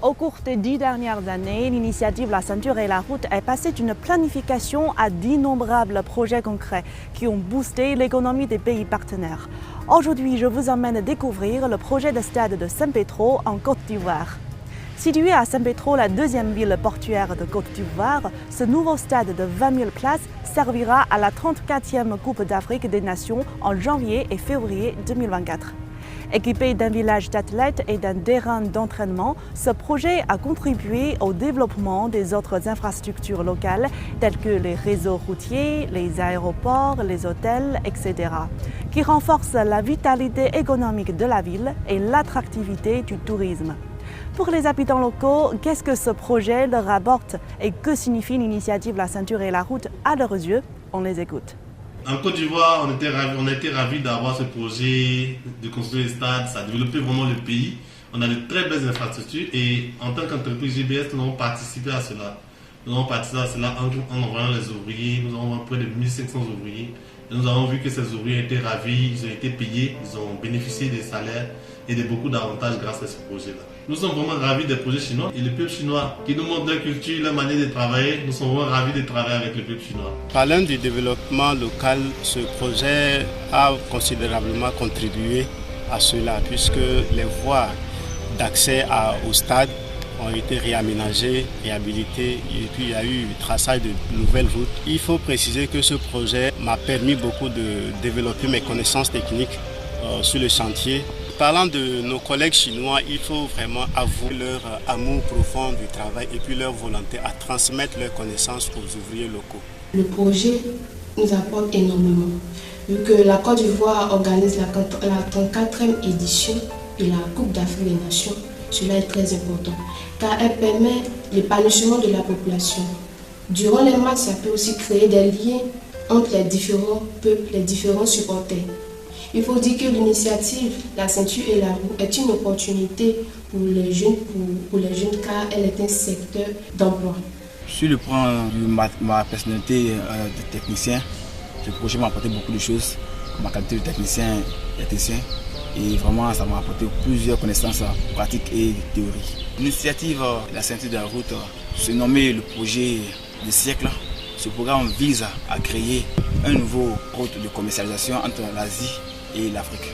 Au cours des 10 dernières années, l'initiative La Ceinture et la Route est passée d'une planification à d'innombrables projets concrets qui ont boosté l'économie des pays partenaires. Aujourd'hui, je vous emmène découvrir le projet de stade de Saint-Pétro en Côte d'Ivoire. Situé à Saint-Pétro, la deuxième ville portuaire de Côte d'Ivoire, ce nouveau stade de 20 000 places servira à la 34e Coupe d'Afrique des Nations en janvier et février 2024. Équipé d'un village d'athlètes et d'un terrain d'entraînement, ce projet a contribué au développement des autres infrastructures locales telles que les réseaux routiers, les aéroports, les hôtels, etc., qui renforcent la vitalité économique de la ville et l'attractivité du tourisme. Pour les habitants locaux, qu'est-ce que ce projet leur apporte et que signifie l'initiative La Ceinture et la Route à leurs yeux? On les écoute. En Côte d'Ivoire, on était ravis d'avoir ce projet de construire un stade. Ça a développé vraiment le pays. On a de très belles infrastructures et en tant qu'entreprise GBS, nous avons participé à cela. Nous avons participé à cela en envoyant les ouvriers. Nous avons près de 1500 ouvriers. Et nous avons vu que ces ouvriers étaient ravis, ils ont été payés, ils ont bénéficié des salaires et de beaucoup d'avantages grâce à ce projet-là. Nous sommes vraiment ravis des projets chinois et le peuple chinois qui nous montre leur culture, leur manière de travailler. Nous sommes vraiment ravis de travailler avec le peuple chinois. Parlant du développement local, ce projet a considérablement contribué à cela puisque les voies d'accès au stade ont été réaménagées, réhabilitées et puis il y a eu le traçage de nouvelles routes. Il faut préciser que ce projet m'a permis beaucoup de développer mes connaissances techniques sur le chantier. Parlant de nos collègues chinois, il faut vraiment avouer leur amour profond du travail et puis leur volonté à transmettre leurs connaissances aux ouvriers locaux. Le projet nous apporte énormément. Vu que la Côte d'Ivoire organise la 34e édition de la Coupe d'Afrique des Nations, cela est très important car elle permet l'épanouissement de la population. Durant les matchs, ça peut aussi créer des liens entre les différents peuples, les différents supporters. Il faut dire que l'initiative La Ceinture et la Route est une opportunité pour les jeunes car elle est un secteur d'emploi. Sur le plan de ma personnalité de technicien, ce projet m'a apporté beaucoup de choses. Ma qualité de technicien et vraiment ça m'a apporté plusieurs connaissances pratiques et théoriques. L'initiative La Ceinture de la Route se nommait le projet du siècle. Ce programme vise à créer un nouveau route de commercialisation entre l'Asie et l'Afrique.